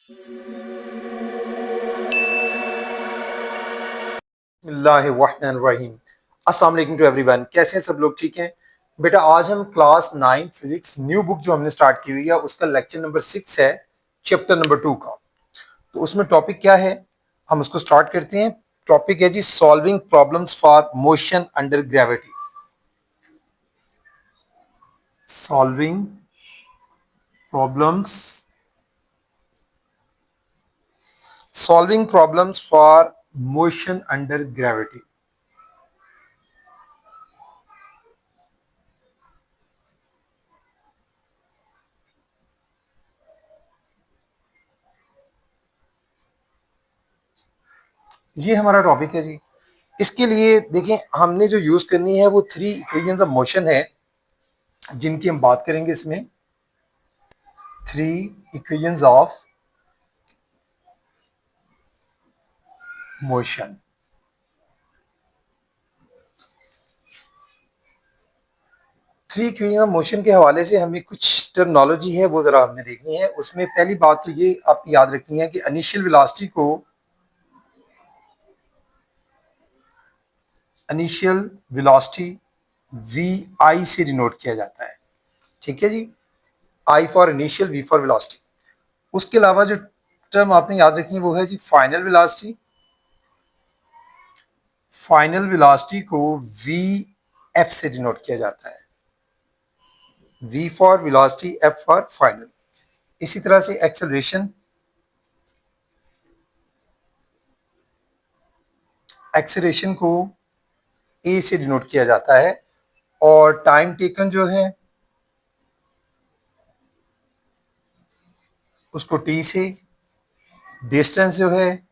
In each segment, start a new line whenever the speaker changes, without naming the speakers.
बिस्मिल्लाहिर्रहमानिर्रहीम। अस्सलाम वालेकुम टू एवरीवन। कैसे हैं सब लोग? ठीक हैं बेटा। आज हम क्लास 9 फिजिक्स न्यू बुक जो हमने स्टार्ट की हुई है उसका लेक्चर नंबर 6 है, चैप्टर नंबर 2 का। तो उसमें टॉपिक क्या है, हम उसको स्टार्ट करते हैं। टॉपिक है जी solving problems for motion under gravity. Solving problems solving problems for motion under gravity. ये हमारा टॉपिक है जी। इसके लिए देखें, हमने जो यूज करनी है वो 3 इक्वेशंस ऑफ मोशन है जिनकी हम बात करेंगे इसमें। 3 equations of motion. 3 equation of motion के हवाले से हमें कुछ टर्मिनोलॉजी है वो जरा हमने देखनी है। उसमें पहली बात तो ये आपने याद रखनी है कि इनिशियल वेलोसिटी को वी आई से डिनोट किया जाता है। ठीक है जी, I for initial, V for velocity. उसके अलावा जो टर्म आपने याद रखनी है वो है जी फाइनल वेलोसिटी। फाइनल वेलोसिटी को वी एफ से डिनोट किया जाता है। V for velocity, F for final. इसी तरह से एक्सेलरेशन, एक्सेलरेशन को ए से डिनोट किया जाता है। और टाइम टेकन जो है उसको टी से, डिस्टेंस जो है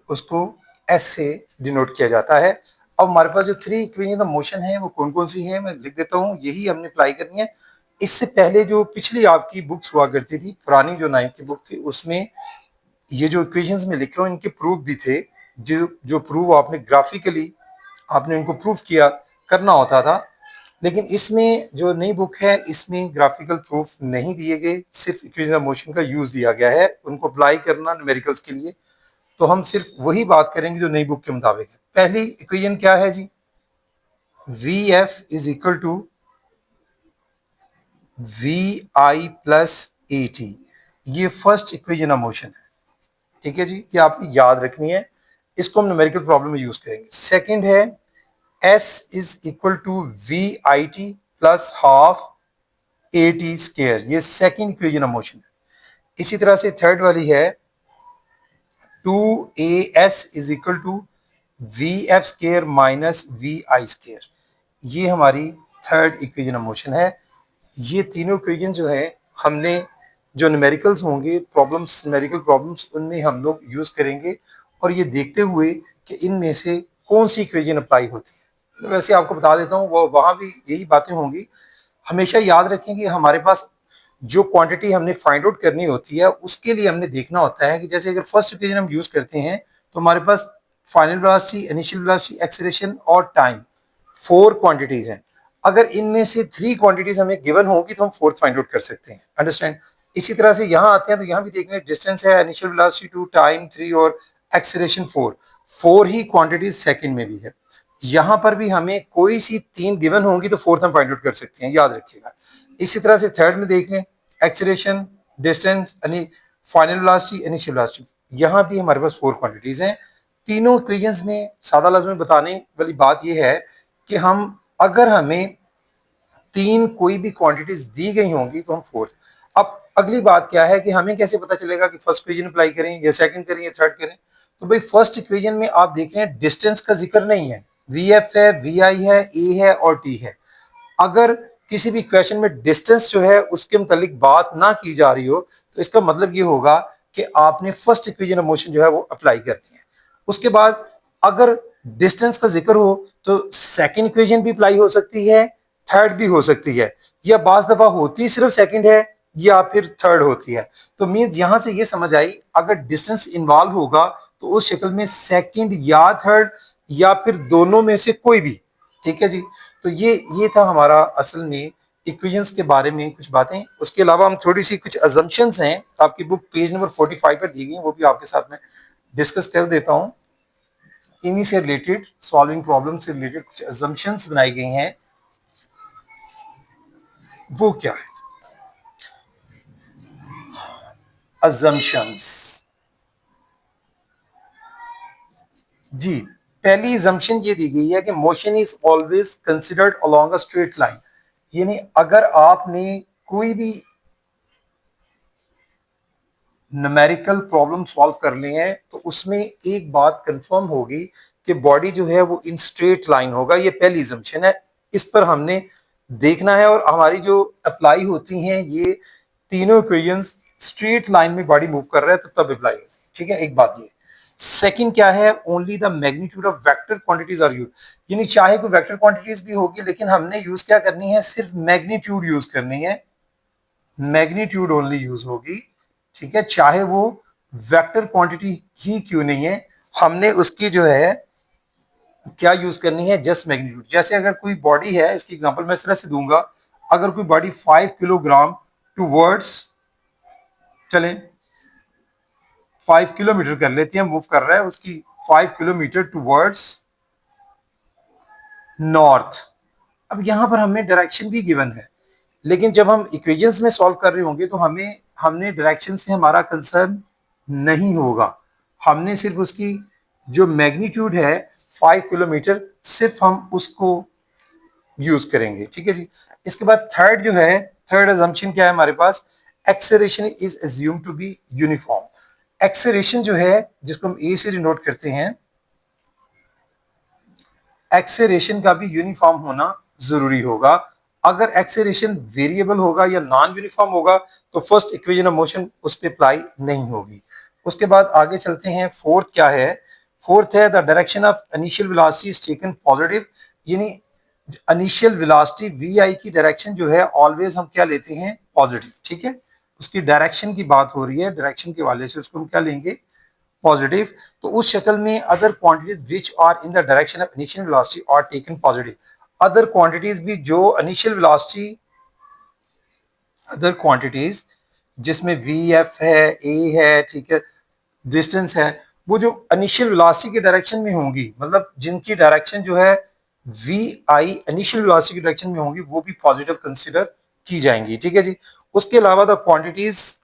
उसको एस से डिनोट किया जाता है। अब हमारे पास जो 3 इक्वेशन ऑफ मोशन है वो कौन कौन सी हैं मैं लिख देता हूँ, यही हमने अप्लाई करनी है। इससे पहले जो पिछली आपकी बुक्स हुआ करती थी, पुरानी जो 9th की बुक थी, उसमें ये जो इक्वेशंस में लिख रहा हूँ इनके प्रूफ भी थे। जो जो प्रूफ आपने ग्राफिकली आपने इनको प्रूफ किया करना होता था। लेकिन इसमें जो नई बुक है इसमें ग्राफिकल प्रूफ नहीं दिए गए, सिर्फ इक्वेशन ऑफ मोशन का यूज दिया गया है उनको अप्लाई करना न्यूमेरिकल्स के लिए। तो हम सिर्फ वही बात करेंगे जो नई बुक के मुताबिक है। पहली इक्वेशन क्या है जी, V F is equal to we I plus A T. ये फर्स्ट इक्वेशन ऑफ मोशन है। ठीक है जी, ये आपने याद रखनी है, इसको हम न्यूमेरिकल प्रॉब्लम में यूज करेंगे। सेकंड है S is equal to we I T plus half A T square. ये सेकंड इक्वेशन ऑफ मोशन है। इसी तरह से थर्ड वाली है 2as is equal to V F square minus V I square. ये हमारी थर्ड इक्वेशन ऑफ मोशन है। ये तीनों इक्वेशन जो है हमने जो न्यूमेरिकल्स होंगे प्रॉब्लम्स, न्यूमेरिकल प्रॉब्लम्स, उनमें हम लोग यूज करेंगे और ये देखते हुए कि इनमें से कौन सी इक्वेशन अप्लाई होती है। तो वैसे आपको बता देता हूँ वो वहाँ भी यही बातें होंगी। हमेशा याद रखें कि हमारे पास जो क्वांटिटी हमने फाइंड आउट करनी होती है उसके लिए हमने देखना होता है कि जैसे अगर फर्स्ट इक्वेशन हम यूज करते हैं तो हमारे पास final velocity, initial velocity, acceleration और टाइम, 4 क्वांटिटीज हैं। अगर इनमें से 3 क्वांटिटीज हमें गिवन होगी तो हम फोर्थ फाइंड आउट कर सकते हैं। अंडरस्टैंड? इसी तरह से यहाँ आते हैं तो यहाँ भी देखना है, डिस्टेंस है, इनिशियल वेलोसिटी 2, टाइम 3 और एक्सेलरेशन 4। 4 ही क्वांटिटीज सेकंड में भी है। यहाँ पर भी हमें कोई सी 3 गिवन होंगी तो फोर्थ हम फाइंड आउट कर सकते हैं, याद रखिएगा। इसी तरह से थर्ड में देख लें, acceleration, distance, final velocity, initial velocity. यहाँ भी हमारे पास 4 क्वांटिटीज हैं। तीनों इक्वेशंस में सादा लफ्ज़ में बताने वाली बात यह है कि हम अगर हमें 3 कोई भी क्वांटिटीज दी गई होंगी तो हम फोर्थ। अब अगली बात क्या है कि हमें कैसे पता चलेगा कि फर्स्ट इक्वेशन अप्लाई करें या सेकंड करें या थर्ड करें। तो भाई फर्स्ट इक्वेशन में आप देख रहे हैं डिस्टेंस का जिक्र नहीं है, वी एफ है, वी आई है, ए है और टी है। अगर किसी भी क्वेश्चन में डिस्टेंस जो है उसके मुतालिक बात ना की जा रही हो तो इसका मतलब ये होगा कि आपने फर्स्ट इक्वेशन ऑफ मोशन जो है वो अप्लाई करनी है। उसके बाद अगर डिस्टेंस का जिक्र हो तो सेकंड इक्वेशन भी अप्लाई हो सकती है, थर्ड भी हो सकती है, या बाज दफा होती सिर्फ सेकंड है या फिर थर्ड होती है। तो मीन्स यहां से ये समझ आई अगर डिस्टेंस इन्वॉल्व होगा तो उस शक्ल में सेकंड या थर्ड या फिर दोनों में से कोई भी। ठीक है जी। तो ये था हमारा असल में इक्वेशंस के बारे में कुछ बातें, उसके अलावा हम थोड़ी सी कुछ अजम्पशंस हैं आपकी बुक पेज नंबर 45 पर दी गई, वो भी आपके साथ में डिस्कस कर देता हूं। इन्हीं से रिलेटेड, सॉल्विंग प्रॉब्लम से रिलेटेड कुछ अजम्पशंस बनाई गई हैं। वो क्या है अजम्पशंस? जी, पहली अजम्पशन ये दी गई है कि motion is always considered along a straight line. यानी अगर आपने कोई भी न्यूमेरिकल प्रॉब्लम सॉल्व करनी है तो उसमें एक बात कंफर्म होगी कि बॉडी जो है वो इन स्ट्रेट लाइन होगा। ये पहली अजम्पशन है, इस पर हमने देखना है और हमारी जो अप्लाई होती हैं ये तीनों इक्वेशंस स्ट्रेट लाइन में बॉडी मूव कर रहा है तो तब अप्लाई होती है। ठीक है, एक बात ये। सेकंड क्या है, only the magnitude of vector quantities are use. यानी चाहे कोई वेक्टर क्वांटिटीज भी होगी लेकिन हमने यूज क्या करनी है, सिर्फ मैग्नीट्यूड यूज करनी है, मैग्नीट्यूड ओनली यूज होगी। ठीक है, चाहे वो वेक्टर क्वांटिटी ही क्यों नहीं है, हमने उसकी जो है क्या यूज करनी है, जस्ट मैग्नीट्यूड। जैसे अगर कोई बॉडी है, इसकी एग्जांपल मैं इस तरह से दूंगा, अगर कोई बॉडी 5 किलोग्राम टूवर्ड्स, चलें 5 किलोमीटर कर लेते हैं, मूव कर रहा है, उसकी 5 किलोमीटर टूवर्ड्स नॉर्थ। अब यहां पर हमें डायरेक्शन भी गिवन है, लेकिन जब हम इक्वेशंस में सॉल्व कर रहे होंगे तो हमने डायरेक्शन से हमारा कंसर्न नहीं होगा। हमने सिर्फ उसकी जो मैग्नीट्यूड है 5 किलोमीटर, सिर्फ हम उसको यूज करेंगे। ठीक है जी। इसके बाद थर्ड जो है, थर्ड अजम्पशन क्या है हमारे पास, acceleration is assumed to be uniform. Acceleration जो है, जिसको हम ए से डिनोट करते हैं, एक्सेलरेशन का भी यूनिफॉर्म होना जरूरी होगा। अगर एक्सेलरेशन वेरिएबल होगा या नॉन यूनिफॉर्म होगा तो फर्स्ट इक्वेशन ऑफ मोशन उस पर अप्लाई नहीं होगी। उसके बाद आगे चलते हैं, फोर्थ क्या है, फोर्थ है the direction of initial velocity is taken positive. यानी इनिशियल वेलोसिटी वी आई की डायरेक्शन जो है ऑलवेज हम क्या लेते हैं, पॉजिटिव। ठीक है, उसकी डायरेक्शन की बात हो रही है, डायरेक्शन के वाले से उसको हम क्या लेंगे, पॉजिटिव। तो उस शक्ल में other quantities which are in the direction of initial velocity are taken positive. Other quantities भी जो इनिशियल वेलोसिटी, अदर क्वांटिटीज जिसमें वी एफ है, ए है, ठीक है, डिस्टेंस है, वो जो इनिशियल वेलोसिटी के डायरेक्शन में होंगी, मतलब जिनकी डायरेक्शन जो है वी आई इनिशियल वेलोसिटी की डायरेक्शन में होंगी, वो भी पॉजिटिव कंसीडर की जाएंगी। ठीक है जी। उसके अलावा the quantities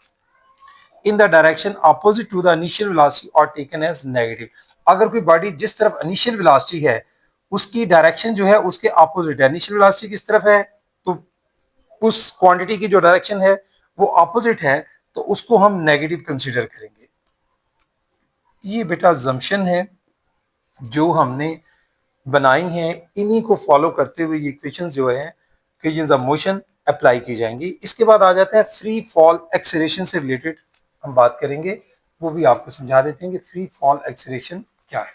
in the direction opposite to the initial velocity are taken as negative. अगर कोई बॉडी जिस तरफ इनिशियल वेलोसिटी है उसकी डायरेक्शन जो है उसके ऑपोजिट है, इनिशियल वेलोसिटी किस तरफ है तो उस क्वांटिटी की जो डायरेक्शन है वो ऑपोजिट है, तो उसको हम नेगेटिव कंसीडर करेंगे। ये बेटा जम्पशन है जो हमने बनाई हैं, इन्हीं को फॉलो करते हुए ये इक्वेशंस जो है, इक्वेशंस ऑफ मोशन अप्लाई की जाएंगी। इसके बाद आ जाता है फ्री फॉल एक्सेलरेशन से रिलेटेड हम बात करेंगे, वो भी आपको समझा देते हैं कि फ्री फॉल एक्सेलरेशन क्या है।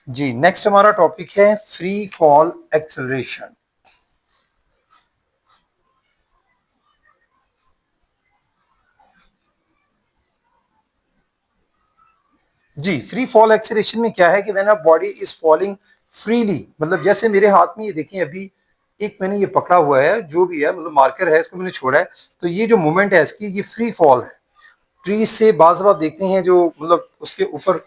जी, नेक्स्ट हमारा टॉपिक है फ्री फॉल एक्सेलरेशन। जी, फ्री फॉल एक्सेलरेशन में क्या है कि when a body is falling freely, मतलब जैसे मेरे हाथ में ये देखें, अभी एक मैंने ये पकड़ा हुआ है, जो भी है मतलब मार्कर है, इसको मैंने छोड़ा है, तो ये जो मूवमेंट है इसकी, ये फ्री फॉल है। ट्रीज से बाज़ आप देखते हैं जो मतलब उसके ऊपर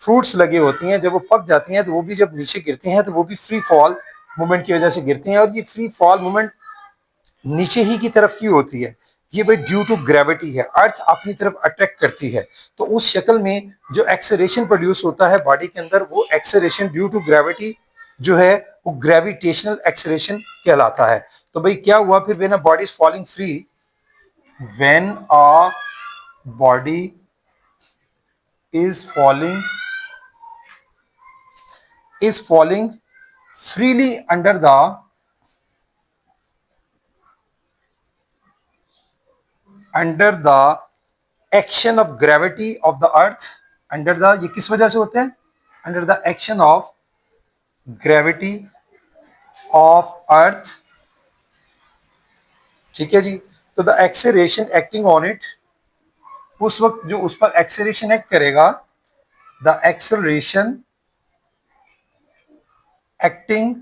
फ्रूट्स लगे होती हैं, जब वो पक जाती हैं तो वो भी जब नीचे गिरते हैं तो वो भी फ्री फॉल मूवमेंट की वजह से गिरते हैं, और ये फ्री फॉल मूवमेंट नीचे ही की तरफ की होती है। ये भाई ड्यू टू ग्रेविटी है, अर्थ अपनी तरफ अट्रैक्ट करती है, तो उस शक्ल में जो एक्सेलरेशन प्रोड्यूस होता है बॉडी के अंदर, वो एक्सेलरेशन ड्यू टू ग्रेविटी जो है वो ग्रेविटेशनल एक्सेलरेशन कहलाता है। तो भाई क्या हुआ फिर, when a body is falling free, when a body is falling freely under the action of gravity of the earth, under the, ये किस वजह से होते हैं, under the action of gravity of earth। ठीक है जी। तो the acceleration acting on it, उस वक्त जो उस पर एक्सेलरेशन एक्ट करेगा, the acceleration acting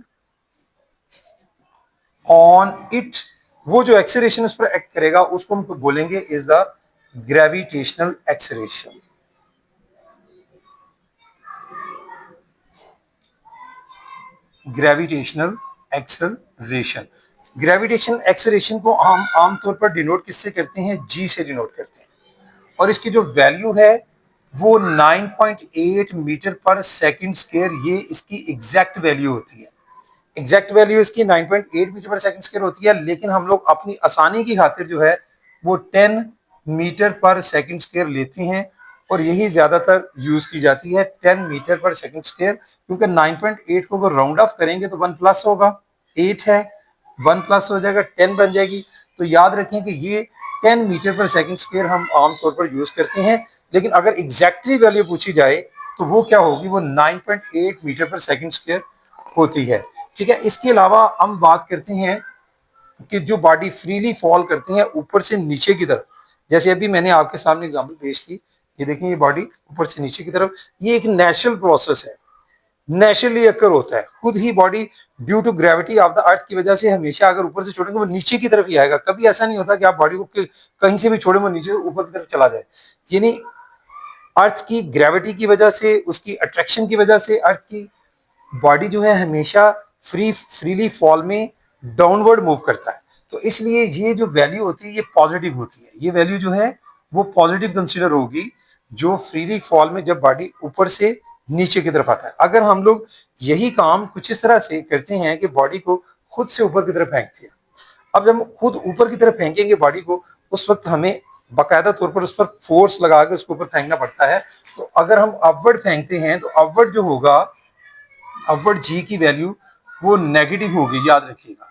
on it, वो जो एक्सेलरेशन उस पर एक्ट करेगा उसको हम बोलेंगे is the gravitational acceleration. Gravitational acceleration, gravitational acceleration को हम आमतौर पर डिनोट किससे करते हैं, जी से डिनोट करते हैं, और इसकी जो वैल्यू है वो 9.8 मीटर पर सेकंड स्क्वायर, ये इसकी एग्जैक्ट वैल्यू होती है। एग्जैक्ट वैल्यू इसकी 9.8 मीटर पर सेकंड स्क्वायर होती है, लेकिन हम लोग अपनी आसानी की खातिर जो है वो 10 मीटर पर सेकंड स्क्वायर लेते हैं, और यही ज्यादातर यूज की जाती है 10 मीटर पर सेकंड स्क्वायर, क्योंकि 9.8 को अगर राउंड ऑफ करेंगे तो 1 प्लस होगा, 8 है, 1 प्लस हो जाएगा 10 बन जाएगी। तो याद रखें कि ये 10 मीटर पर सेकंड स्क्वायर हम आमतौर पर यूज करते हैं, लेकिन अगर एग्जैक्टली वैल्यू पूछी जाए तो वो क्या होगी, वो 9.8 मीटर पर सेकंड स्क्वायर होती है। ठीक है, इसके अलावा हम बात करते हैं कि जो बॉडी फ्रीली फॉल करते हैं ऊपर से नीचे की तरफ, जैसे अभी मैंने आपके सामने एग्जांपल पेश की, ये देखें ये बॉडी ऊपर से नीचे की तरफ, ये एक नेचुरल प्रोसेस है, नेचुरली अकर होता है, खुद ही body due to gravity of the earth की वजह से हमेशा अगर ऊपर से छोड़ेंगे वो नीचे की तरफ ही आएगा, कभी ऐसा नहीं होता कि आप बॉडी को कहीं से भी छोड़े वो नीचे ऊपर की तरफ चला जाए। यानी अर्थ की ग्रेविटी की वजह से, उसकी अट्रैक्शन की वजह से अर्थ की बॉडी जो है हमेशा फ्रीली फॉल में डाउनवर्ड मूव करता है। तो इसलिए ये जो वैल्यू होती है ये पॉजिटिव होती है, ये वैल्यू जो है वो पॉजिटिव कंसीडर होगी जो फ्रीली फॉल में जब बॉडी ऊपर से नीचे की तरफ आता है। अगर हम लोग यही काम कुछ इस तरह से करते हैं कि बॉडी को खुद से ऊपर की तरफ फेंकते हैं, अब जब हम खुद ऊपर की तरफ फेंकेंगे बॉडी को, उस वक्त हमें बाकायदा तौर पर उस पर फोर्स लगा के उसके ऊपर फेंकना पड़ता है। तो अगर हम अपवर्ड फेंकते हैं तो अपवर्ड जो होगा, अपवर्ड जी की वैल्यू वो नेगेटिव होगी, याद रखिएगा,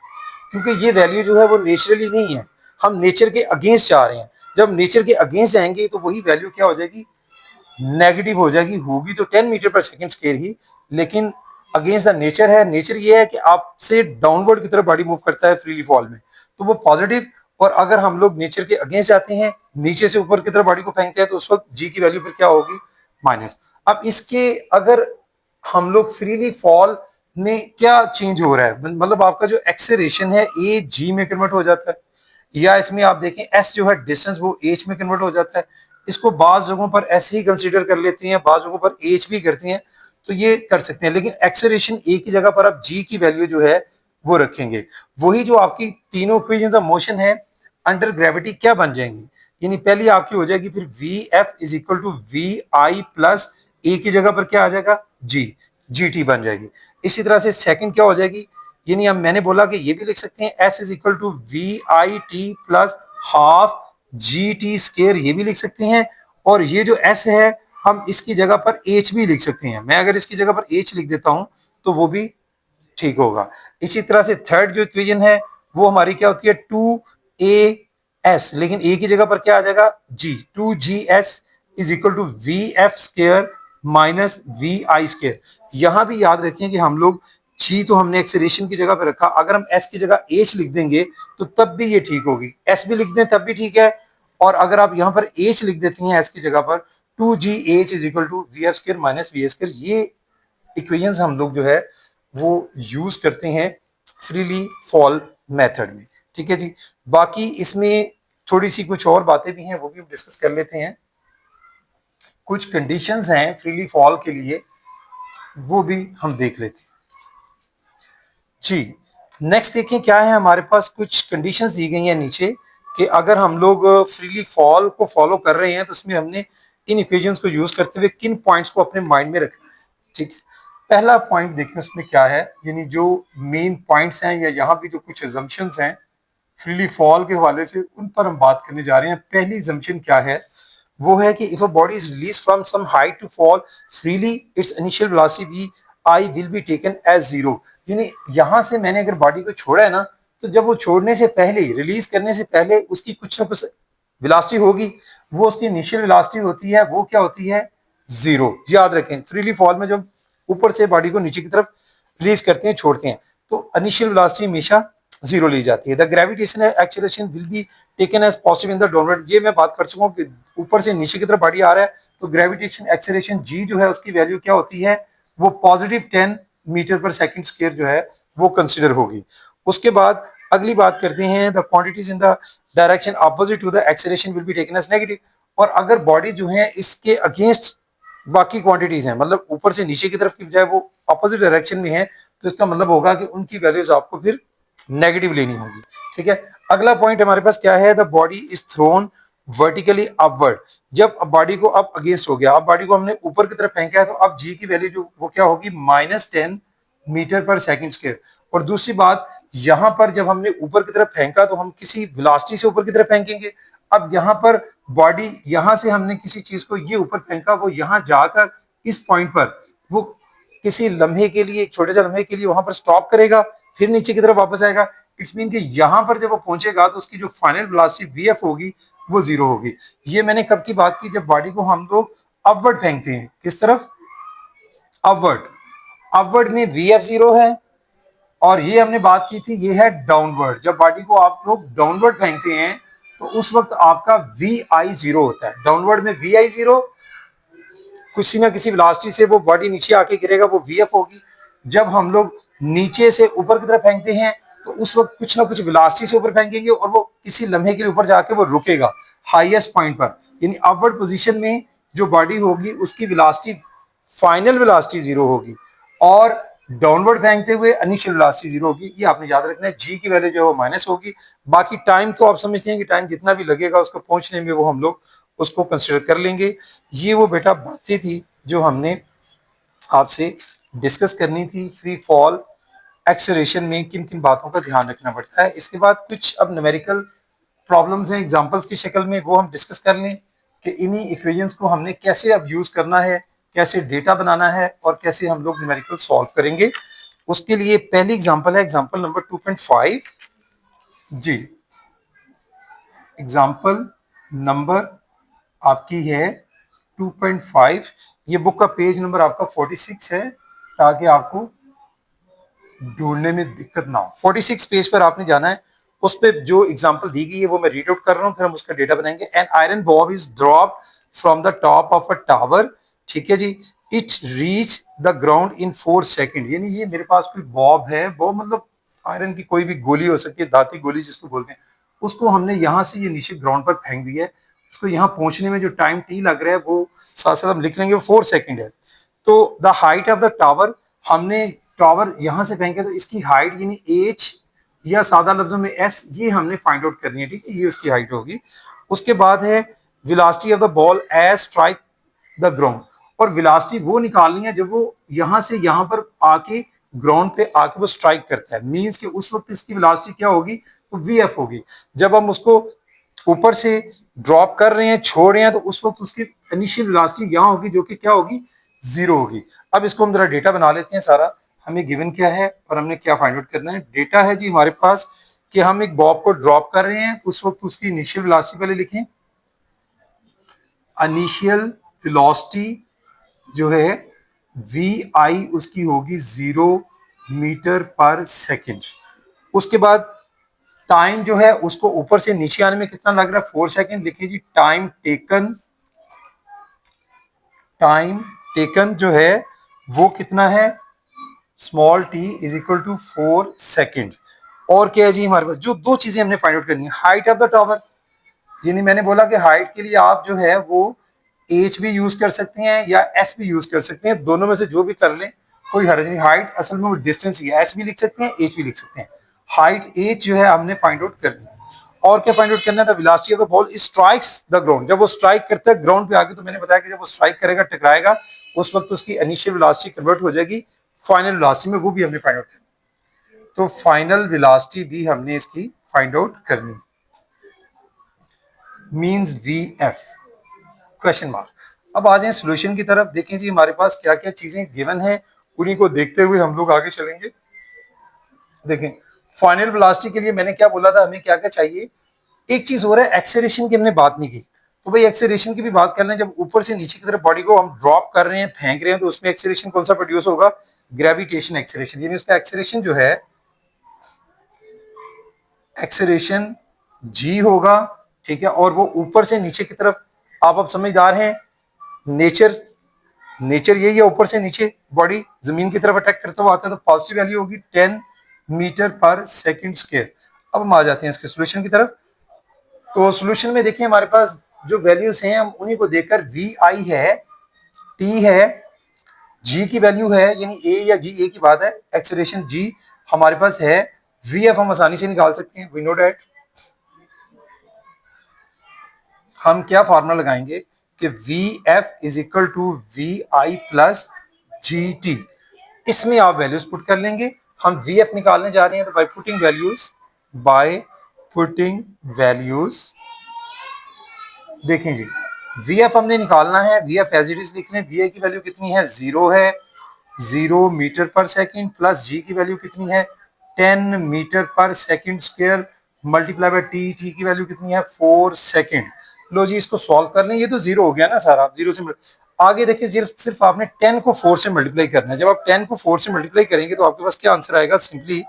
क्योंकि ये वैल्यू जो है वो नेचुरली नहीं है, हम नेचर के अगेंस्ट जा रहे हैं। जब नेचर के अगेंस्ट जाएंगे तो वही वैल्यू क्या हो जाएगी, नेगेटिव हो जाएगी। होगी तो 10 मीटर पर सेकंड स्क्वायर ही, लेकिन अगेंस्ट द नेचर है। नेचर ये है कि आपसे डाउनवर्ड की तरफ बॉडी मूव करता है फ्रीली फॉल में, तो वो पॉजिटिव। और अगर हम लोग नेचर के अगेंस्ट जाते हैं, नीचे से ऊपर की तरफ बॉडी को फेंकते हैं, तो उस वक्त जी की वैल्यू फिर क्या होगी, माइनस। अब इसके अगर हम लोग फ्रीली फॉल में क्या चेंज हो रहा है, मतलब आपका जो एक्सेलरेशन है ए जी में कन्वर्ट हो जाता है, या इसमें आप देखें एस जो है डिस्टेंस वो एच में कन्वर्ट हो जाता है। इसको बाज जगहों पर ऐसे ही कंसीडर कर लेते हैं, बाज जगहों पर एच भी करते हैं, तो ये कर सकते हैं। लेकिन एक्सेलरेशन ए की जगह पर आप जी की वैल्यू जो है वो रखेंगे। वही जो आपकी तीनों इक्वेशंस ऑफ मोशन है अंडर ग्रेविटी क्या बन जाएंगी, यानी पहली आपकी हो जाएगी फिर V F is equal to we I plus A की जगह पर क्या आ जाएगा, जी, जी टी बन जाएगी। इसी तरह से सेकंड क्या हो जाएगी, यानी अब मैंने बोला कि ये भी लिख सकते हैं S is equal to we I T plus half G T square, ये भी लिख सकते हैं। और ये जो एस है हम इसकी जगह पर एच भी लिख सकते हैं, मैं अगर इसकी जगह पर एच लिख देता हूं तो वो भी ठीक होगा। इसी तरह से थर्ड जो इक्वेशन है वो हमारी क्या होती है, टू ए एस, लेकिन ए की जगह पर क्या आ जाएगा, जी, two G S is equal to V F square minus V I square. यहां भी याद रखें कि हम लोग जी तो हमने एक्सेलरेशन की जगह पर रखा, अगर हम एस की जगह एच लिख देंगे तो तब भी ये ठीक होगी, एस भी लिख दें तब भी ठीक है। और अगर आप यहां पर एच लिख देती हैं एस की जगह पर, two G H is equal to V F square minus V S square, ये इक्वेशंस हम लोग जो है वो यूज करते हैं फ्रीली फॉल मेथड में। ठीक है जी, बाकी इसमें थोड़ी सी कुछ और बातें भी हैं वो भी हम डिस्कस कर लेते हैं। कुछ कंडीशंस हैं फ्रीली फॉल के लिए, वो भी हम देख लेते हैं जी। नेक्स्ट देखें क्या है, हमारे पास कुछ कंडीशंस दी गई हैं नीचे कि अगर हम लोग फ्रीली फॉल को फॉलो कर रहे हैं तो इसमें हमने इन इक्वेशंस को यूज करते हुए किन पॉइंट्स को अपने माइंड में रखना है। ठीक, पहला पॉइंट देखें उसमें क्या है, यानी जो मेन पॉइंट्स हैं या यहाँ भी जो कुछ अजम्पशंस हैं फ्रीली फॉल के हवाले से, उन पर हम बात करने जा रहे हैं। पहली अजम्पशन क्या है, वो है कि if a body is release from some height to fall freely, its initial velocity V I will be taken as zero. यानी यहां से मैंने अगर बॉडी को छोड़ा है ना, तो जब वो छोड़ने से पहले, रिलीज करने से पहले उसकी कुछ ना कुछ वेलोसिटी होगी, वो उसकी इनिशियल वेलोसिटी होती है, वो क्या होती है, जीरो। याद रखें फ्रीली फॉल में जब ऊपर से बॉडी को नीचे की तरफ रिलीज करते हैं, छोड़ते हैं, तो इनिशियल वेलोसिटी हमेशा जीरो ली जाती है। The gravitational acceleration will be taken as positive in the downward, ये मैं बात कर चुका हूँ कि ऊपर से नीचे की तरफ बॉडी आ रहा है तो ग्रेविटेशन एक्सेलरेशन जी जो है उसकी वैल्यू क्या होती है, वो पॉजिटिव 10 मीटर पर सेकंड स्क्वायर जो है वो कंसिडर होगी। उसके बाद अगली बात करते हैं, the quantities in the direction opposite to the acceleration will be taken as negative. और अगर बॉडी जो है इसके अगेंस्ट बाकी क्वांटिटीज हैं, मतलब ऊपर से नीचे की तरफ की बजाय वो अपोजिट डायरेक्शन में है, तो इसका मतलब होगा कि उनकी वैल्यूज आपको फिर नेगेटिव लेनी होगी। ठीक है, अगला पॉइंट हमारे पास क्या है, the body is thrown vertically upward. जब बॉडी को अप अगेंस्ट हो गया, अब बॉडी को हमने ऊपर की तरफ फेंका है, तो अब जी की वैल्यू जो वो क्या होगी, -10 मीटर पर सेकंड स्क्वायर। और दूसरी बात, यहां पर जब हमने ऊपर की तरफ फेंका तो हम किसी वेलोसिटी से ऊपर की तरफ फेंकेंगे। अब यहाँ पर बॉडी, यहां से हमने किसी चीज को ये ऊपर फेंका, वो यहां जाकर इस पॉइंट पर वो किसी लम्हे के लिए, एक छोटे से लम्हे के लिए वहां पर स्टॉप करेगा, फिर नीचे की तरफ वापस आएगा। इट्स मीन कि यहां पर जब वो पहुंचेगा तो उसकी जो फाइनल वेलोसिटी वीएफ होगी वो जीरो होगी। ये मैंने कब की बात की, जब बॉडी को हम लोग अपवर्ड फेंकते हैं। किस तरफ? अपवर्ड। अपवर्ड में वीएफ जीरो है, और ये हमने बात की थी, ये है डाउनवर्ड। जब बॉडी को आप लोग डाउनवर्ड फेंकते हैं तो उस वक्त आपका वी आई जीरो होता है। डाउनवर्ड में वी आई जीरो, किसी ना किसी वेलोसिटी से वो बॉडी नीचे आके गिरेगा, वो वीएफ होगी। जब हम लोग नीचे से ऊपर की तरफ फेंकते हैं तो उस वक्त कुछ ना कुछ वेलोसिटी से ऊपर फेंकेंगे और वो किसी लम्हे के लिए ऊपर जाके वो रुकेगा हाईएस्ट पॉइंट पर। यानी अपवर्ड पोजीशन में जो बॉडी होगी उसकी वेलोसिटी, फाइनल वेलोसिटी जीरो होगी, और डाउनवर्ड फेंकते हुए इनिशियल वेलोसिटी जीरो होगी। ये आपने याद रखना है। जी की वैल्यू जो है वो माइनस होगी। बाकी टाइम तो आप समझते हैं कि टाइम जितना भी लगेगा उसको पहुंचने में, वो हम लोग उसको कंसिडर कर लेंगे। ये वो बेटा बातें थी जो हमने आपसे डिस्कस करनी थी। फ्री फॉल एक्सेलरेशन में किन किन बातों का ध्यान रखना पड़ता है। इसके बाद कुछ अब न्यूमेरिकल प्रॉब्लम्स हैं एग्जांपल्स की शक्ल में, वो हम डिस्कस कर लें कि इन्हीं इक्वेशंस को हमने कैसे अब यूज करना है, कैसे डेटा बनाना है, और कैसे हम लोग न्यूमेरिकल सॉल्व करेंगे। उसके लिए पहली एग्जांपल है एग्जांपल नंबर 2.5। जी, एग्जांपल नंबर आपकी है 2.5। ये बुक का पेज नंबर आपका 46 है, ताकि आपको ढूंढने में दिक्कत ना हो। 46 पेज पर आपने जाना है। उस पर जो एग्जांपल दी गई है वो मैं रीड आउट कर रहा हूँ, फिर हम उसका डेटा बनाएंगे। An iron bob is drop from the top of a tower. ठीक है जी। It reach the ground in 4 second. यानी ये मेरे पास कोई बॉब है, बॉब मतलब आयरन की कोई भी गोली हो सकती है, धाती गोली जिसको बोलते हैं, उसको हमने यहाँ से ये नीचे ग्राउंड पर फेंक दिया है। उसको यहाँ पहुंचने में जो टाइम टी लग रहा है वो साथ साथ हम लिख लेंगे, वो 4 सेकेंड है। तो the height of the tower, हमने टावर यहां से फेंके तो इसकी हाइट यानी एच, या सादा लफ्जों में एस, ये हमने फाइंड आउट करनी है। ठीक है, ये उसकी हाइट होगी। उसके बाद है velocity of the ball as strike the ground. और वेलोसिटी वो निकालनी है जब वो यहां से यहां पर आके ग्राउंड पे आके वो स्ट्राइक करता है। मींस कि उस वक्त इसकी वेलोसिटी क्या होगी, तो वीएफ होगी। जब हम उसको ऊपर से ड्रॉप कर रहे हैं, छोड़ रहे हैं, तो उस वक्त उसकी इनिशियल वेलोसिटी यहां होगी, जो कि क्या होगी, जीरो होगी। अब इसको हम जरा डेटा बना लेते हैं सारा। हमें गिवन क्या है और हमने क्या फाइंड आउट करना है। डेटा है जी हमारे पास कि हम एक बॉब को ड्रॉप कर रहे हैं, उस वक्त उसकी इनिशियल वेलोसिटी पहले लिखें। इनिशियल वेलोसिटी जो है वी आई, उसकी होगी 0 मीटर पर सेकेंड। उसके बाद टाइम जो है उसको ऊपर से नीचे आने में कितना लग रहा है, 4 सेकेंड। लिखिए जी, टाइम टेकन, टाइम टेकन जो है वो कितना है, small t is equal to 4 second. और क्या है जी हमारे पास, जो दो चीजें हमने फाइंड आउट करनी है, हाइट ऑफ द टावर। यानी मैंने बोला कि हाइट के लिए आप जो है वो एच भी यूज कर सकते हैं या एस भी यूज कर सकते हैं, दोनों में से जो भी कर लें कोई हर्ज नहीं। हाइट असल में वो डिस्टेंस ही है, एस भी लिख सकते हैं, एच भी लिख सकते हैं। हाइट एच जो है हमने फाइंड आउट करनी है। और क्या फाइंड आउट करना है, the velocity of the ball strikes the ground. जब वो स्ट्राइक करता है ग्राउंड पे आके, तो मैंने बताया कि जब वो स्ट्राइक करेगा, टकराएगा, उस वक्त उसकी इनिशियल वेलोसिटी कन्वर्ट हो जाएगी फाइनल वेलोसिटी में, वो भी हमने फाइंड आउट करनी। तो फाइनल वेलोसिटी भी हमने इसकी फाइंड आउट करनी, means V F question mark. अब आ जाए सोल्यूशन की तरफ। देखें जी हमारे पास क्या क्या चीजें गिवन है, उन्हीं को देखते हुए हम लोग आगे चलेंगे। देखें, फाइनल वेलोसिटी के लिए मैंने क्या बोला था, हमें क्या क्या चाहिए। एक चीज हो रहा है, एक्सेलरेशन की हमने बात नहीं की, तो भाई एक्सेलरेशन की भी बात कर लें। जब ऊपर से नीचे की तरफ बॉडी को हम ड्रॉप कर रहे हैं, फेंक रहे हैं, तो उसमें एक्सेलरेशन कौन सा प्रोड्यूस होगा, ग्रेविटेशन एक्सेलरेशन। यानी उसका एक्सेलरेशन जो है, एक्सेलरेशन जी होगा। ठीक है, और वो ऊपर से नीचे की तरफ, आप अब समझदार हैं, नेचर नेचर यही है, ऊपर से नीचे बॉडी जमीन की तरफ अटैक करता हुआ आता है, तो पॉजिटिव वैल्यू होगी 10 मीटर पर सेकंड स्क्वायर। अब हम आ जाते हैं इसके सोल्यूशन की तरफ। तो सोल्यूशन में देखिए हमारे पास जो वैल्यूज हैं हम उन्हीं को देखकर वी आई है, टी है, जी की वैल्यू है यानी ए या जी, ए की बात है, एक्सेलरेशन जी हमारे पास है, वी एफ हम आसानी से निकाल सकते हैं। वी नो डैट हम क्या फार्मूला लगाएंगे कि v F is equal to we I plus g t. इसमें आप वैल्यूज पुट कर लेंगे। हम वी एफ निकालने जा रहे हैं तो बाय पुटिंग वैल्यूज देखें जी, वी एफ हमने निकालना है, v f as it is लिख लें। वी ए की वैल्यू कितनी है, 0 है, 0 मीटर पर सेकंड, प्लस जी की वैल्यू कितनी है 10 मीटर पर second square, multiply by T, T की वैल्यू कितनी है 4 सेकंड। लो जी इसको सॉल्व कर लें, ये तो 0 हो गया ना सारा, 0 से आगे देखिए सिर्फ आपने 10 को 4 से मल्टीप्लाई करना है। जब आप 10 को 4 से मल्टीप्लाई करेंगे तो आपके पास क्या आंसर आएगा, सिंपली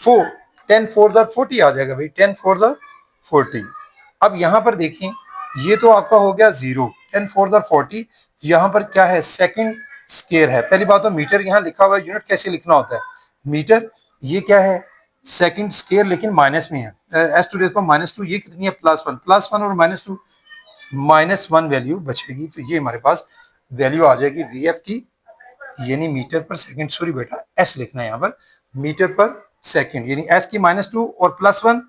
4, 10 4 40 आ जाएगा भाई, 10 4 40। अब यहां पर देखें ये तो आपका हो गया 0, 10 4 40, यहां पर क्या है सेकंड स्क्वायर है। पहली बात तो मीटर यहां लिखा हुआ है, यूनिट कैसे लिखना होता है मीटर, ये क्या है सेकंड स्क्वायर लेकिन माइनस में है, एस टू रेज पर -2, ये कितनी है +1 और -2 -1 वैल्यू बचेगी। तो ये हमारे पास वैल्यू आ जाएगी वी एफ की, यानी मीटर पर सेकंड, सॉरी बेटा एस लिखना है यहाँ पर, मीटर पर सेकंड यानी एस की -2 और +1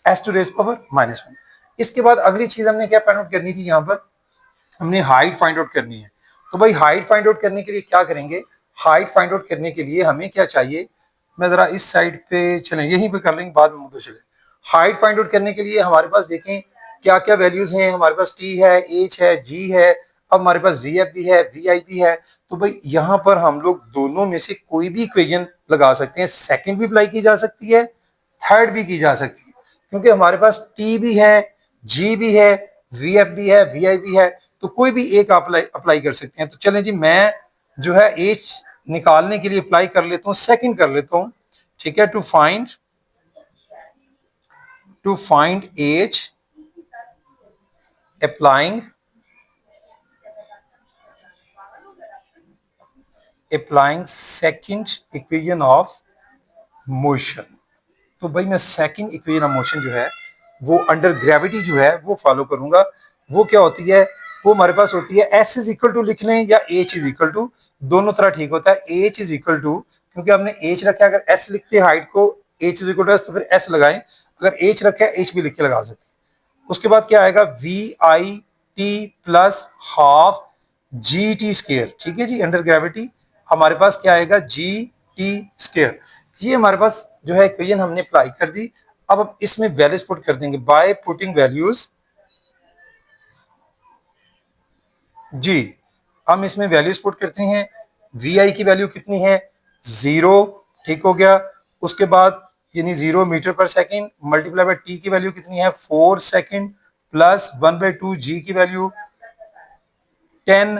एस टू रेज पावर -1। इसके बाद अगली चीज हमने क्या फाइंड आउट करनी थी, यहाँ पर हमने हाइट फाइंड आउट करनी है। तो भाई हाइट फाइंड आउट करने के लिए क्या करेंगे, हाइट फाइंड आउट करने के लिए हमें क्या चाहिए, मैं जरा इस साइड पे चलें, यहीं पे कर लेंगे बाद में मुद्दे चले। हाइट फाइंड आउट करने के लिए हमारे पास देखें क्या क्या वैल्यूज हैं, हमारे पास टी है, एच है, जी है, अब हमारे पास वी एफ भी है, वी आई भी है। तो भाई यहाँ पर हम लोग दोनों में से कोई भी इक्वेशन लगा सकते हैं, सेकंड भी अप्लाई की जा सकती है, थर्ड भी की जा सकती है, क्योंकि हमारे पास टी भी है, जी भी है, वी एफ भी है, वी आई भी है, तो कोई भी एक आप अप्लाई कर सकते हैं। तो चलें जी मैं जो है एच निकालने के लिए अप्लाई कर लेता हूँ, सेकंड कर लेता हूँ, ठीक है। To find h applying second equation of motion. तो भाई मैं सेकंड इक्वेशन ऑफ मोशन जो है वो अंडर ग्रेविटी जो है वो फॉलो करूंगा। वो क्या होती है, वो हमारे पास होती है एस इज इक्वल टू लिख लें या एच इज इक्वल टू, दोनों तरह ठीक होता है। एच इज इक्वल टू क्योंकि हमने एच रखा है, अगर एस लिखते हैं हाइट को h is equal to s तो फिर एस लगाएं, अगर एच रखा है एच भी लिख के लगा सकते हैं। उसके बाद क्या आएगा v I T plus half G T square, ठीक है जी। अंडर ग्रेविटी हमारे पास क्या आएगा जी टी स्केयर। ये हमारे पास जो है इक्वेशन हमने अप्लाई कर दी। अब हम इसमें वैल्यूज पुट कर देंगे बाय पुटिंग वैल्यूज जी। हम इसमें वैल्यूज पुट करते हैं, वी आई की वैल्यू कितनी है 0, ठीक हो गया। उसके बाद यानी 0 मीटर पर सेकंड मल्टीप्लाई बाय टी की वैल्यू कितनी है 4 सेकंड प्लस 1/2 जी की वैल्यू 10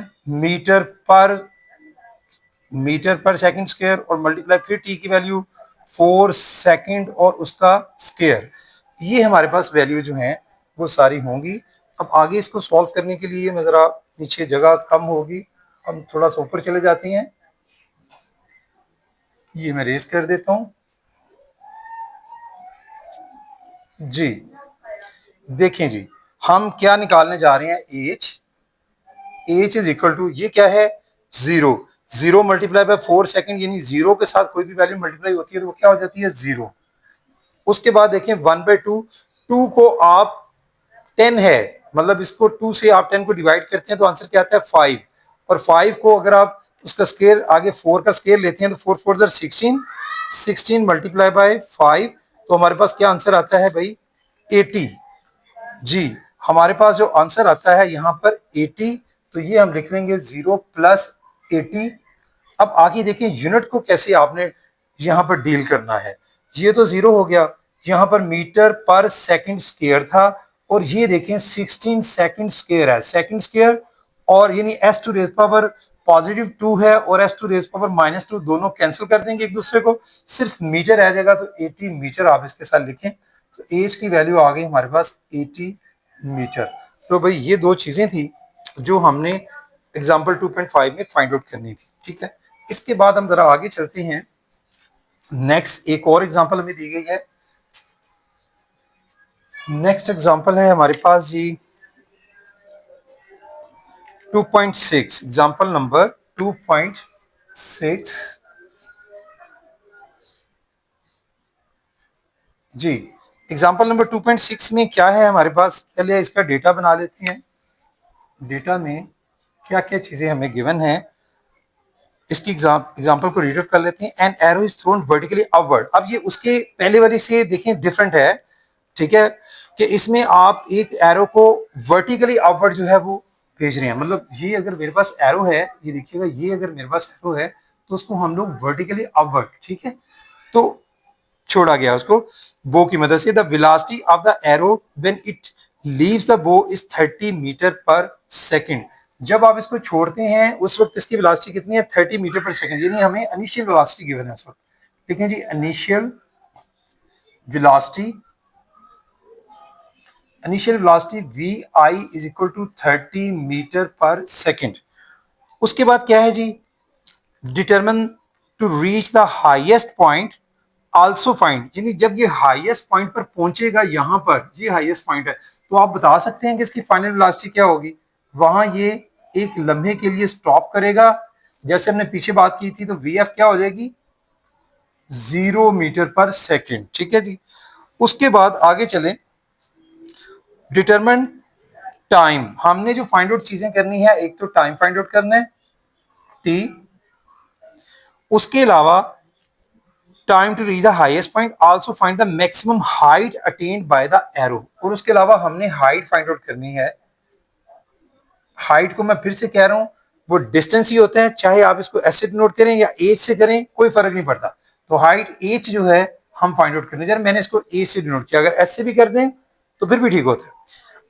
मीटर पर सेकंड स्क्वायर और मल्टीप्लाई फिर टी की वैल्यू 4 सेकंड और उसका स्क्वायर। ये हमारे पास वैल्यू जो हैं वो सारी होंगी। अब आगे इसको सॉल्व करने के लिए मैं जरा नीचे जगह कम होगी, हम थोड़ा सा ऊपर चले जाते हैं, ये मैं रेस कर देता हूं जी। देखें जी हम क्या निकालने जा रहे हैं एच इज इक्वल टू, ये क्या है 0, 0 मल्टीप्लाई बाय 4 सेकंड यानी 0 के साथ कोई भी वैल्यू मल्टीप्लाई होती है तो वो क्या हो जाती है 0। उसके बाद देखें 1/2, 2 को आप 10 है, मतलब इसको 2 से आप 10 को डिवाइड करते हैं तो आंसर क्या आता है 5, और 5 को अगर आप उसका स्केयर आगे 4 का स्केयर लेते हैं तो 4 4 16, 16 मल्टीप्लाई बाय 5 तो हमारे पास क्या आंसर आता है भाई 80 जी। हमारे पास जो आंसर आता है यहाँ पर 80, तो ये हम लिख लेंगे 0 + 80। अब आगे देखें यूनिट को कैसे आपने यहाँ पर डील करना है। ये तो 0 हो गया, यहाँ पर मीटर पर सेकंड स्क्वायर था, और ये देखें 16 सेकंड स्क्वायर है, सेकंड स्क्वायर और यानी एस टू रेज पावर +2 है और एस टू रेज पावर -2 दोनों कैंसिल कर देंगे एक दूसरे को, सिर्फ मीटर आ जाएगा तो 80 मीटर आप इसके साथ लिखें। तो एज की वैल्यू आ गई हमारे पास 80 मीटर। तो भाई ये दो चीजें थी जो हमने एग्जाम्पल 2.5 में फाइंड आउट करनी थी, ठीक है। इसके बाद हम जरा आगे चलते हैं, नेक्स्ट एक और एग्जाम्पल हमें दी गई है नेक्स्ट एग्जांपल है हमारे पास जी 2.6, एग्जांपल नंबर 2.6 जी। एग्जांपल नंबर 2.6 में क्या है हमारे पास, पहले इसका डेटा बना लेते हैं। डेटा में क्या क्या चीजें हमें गिवन है, इसकी एग्जांपल को रीड आउट कर लेते हैं। An arrow is thrown vertically upward. अब ये उसके पहले वाली से देखें डिफरेंट है, ठीक है, कि इसमें आप एक एरो को वर्टिकली अपवर्ड जो है वो भेज रहे हैं। मतलब ये अगर मेरे पास एरो है, ये देखिएगा, ये अगर मेरे पास एरो है तो उसको हम लोग वर्टिकली अपवर्ड, ठीक है, तो छोड़ा गया उसको बो की मदद से। The velocity of the arrow when it leaves the बो इज 30 मीटर पर सेकंड। जब आप इसको छोड़ते हैं उस वक्त इसकी वेलोसिटी कितनी है, 30 मीटर पर सेकंड, यानी हमें इनिशियल वेलोसिटी गिवन है उस वक्त। ठीक है जी, initial velocity, initial velocity V I is equal to 30 metre पर सेकंड। उसके बाद क्या है जी, determine to reach the highest point also find, यानी जब ये हाईएस्ट पॉइंट पर पहुंचेगा, यहां पर ये हाईएस्ट पॉइंट है, तो आप बता सकते हैं कि इसकी फाइनल वेलोसिटी क्या होगी। वहां ये एक लम्हे के लिए स्टॉप करेगा, जैसे हमने पीछे बात की थी, तो वी एफ क्या हो जाएगी, 0 मीटर पर सेकेंड। ठीक है जी। उसके बाद आगे चलें, डिटरमिन टाइम। हमने जो फाइंड आउट चीजें करनी है, एक तो टाइम फाइंड आउट करना है टी, उसके अलावा time to reach the highest point, also find the maximum height attained by the arrow. और उसके अलावा हमने हाइट फाइंड आउट करनी है। हाइट को मैं फिर से कह रहा हूं, वो डिस्टेंस ही होता है, चाहे आप इसको ऐसे नोट करें या एज से करें, कोई फर्क नहीं पड़ता। तो हाइट एज जो है हम फाइंड आउट करने जा रहे हैं। मैंने इसको एज से डिनोट किया, अगर एस से भी कर दें तो फिर भी ठीक होता है।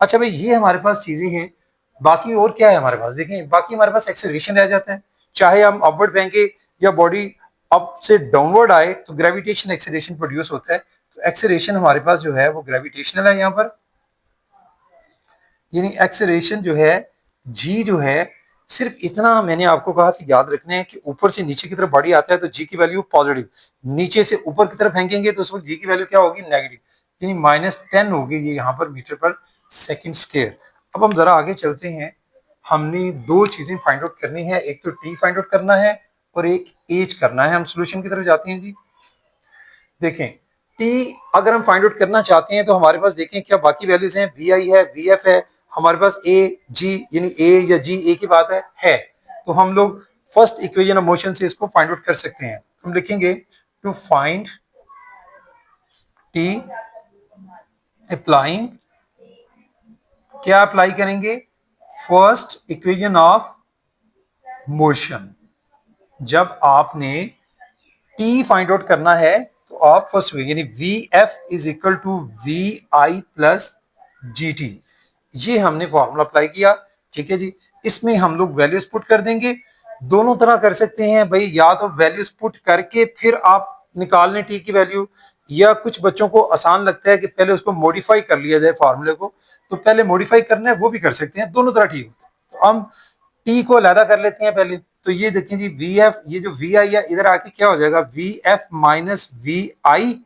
अच्छा भाई, ये हमारे पास चीजें हैं। बाकी और क्या है हमारे पास, देखें, बाकी हमारे पास एक्सेलरेशन रह जाता है। चाहे हम अपवर्ड फेंके या बॉडी अप से डाउनवर्ड आए, तो ग्रेविटेशन एक्सेलरेशन प्रोड्यूस होता है। तो एक्सेलरेशन हमारे पास जो है वो ग्रेविटेशनल है यहाँ पर, यानी एक्सेलरेशन जो है जी जो है, सिर्फ इतना मैंने आपको कहा था याद रखना है कि ऊपर से नीचे की तरफ बॉडी आता है तो जी की वैल्यू पॉजिटिव, नीचे से ऊपर की तरफ फेंकेंगे तो उस वक्त जी की वैल्यू क्या होगी, नेगेटिव, यानी -10 होगी ये यहाँ पर मीटर पर सेकंड स्क्वायर। अब हम जरा आगे चलते हैं। हमने दो चीजें फाइंड आउट करनी है, एक तो टी फाइंड आउट करना है और एक एज करना है। हम सोल्यूशन की तरफ जाते हैं जी। देखें, टी अगर हम फाइंड आउट करना चाहते हैं तो हमारे पास देखें क्या बाकी वैल्यूज हैं, वी आई है, वी एफ है, हमारे पास ए जी, यानी ए या जी ए की बात है। तो हम लोग फर्स्ट इक्वेशन ऑफ मोशन से इसको फाइंड आउट कर सकते हैं। हम लिखेंगे टू फाइंड टी अप्लाइंग, क्या अप्लाई करेंगे, फर्स्ट इक्वेशन ऑफ मोशन। जब आपने टी फाइंड आउट करना है तो आप फर्स्ट यानी v F is equal to we I plus g t, ये हमने फॉर्मूला अप्लाई किया। ठीक है जी। इसमें हम लोग वैल्यूज पुट कर देंगे। दोनों तरह कर सकते हैं भाई, या तो वैल्यूज पुट करके फिर आप निकाल लें टी की वैल्यू, या कुछ बच्चों को आसान लगता है कि पहले उसको मॉडिफाई कर लिया जाए फार्मूले को, तो पहले मॉडिफाई करना है वो भी कर सकते हैं, दोनों तरह ठीक होता है। तो हम टी को अलहदा कर लेते हैं पहले। तो ये देखें जी, वी एफ, ये जो वी आई है इधर आके क्या हो जाएगा, वी एफ माइनस वी आई,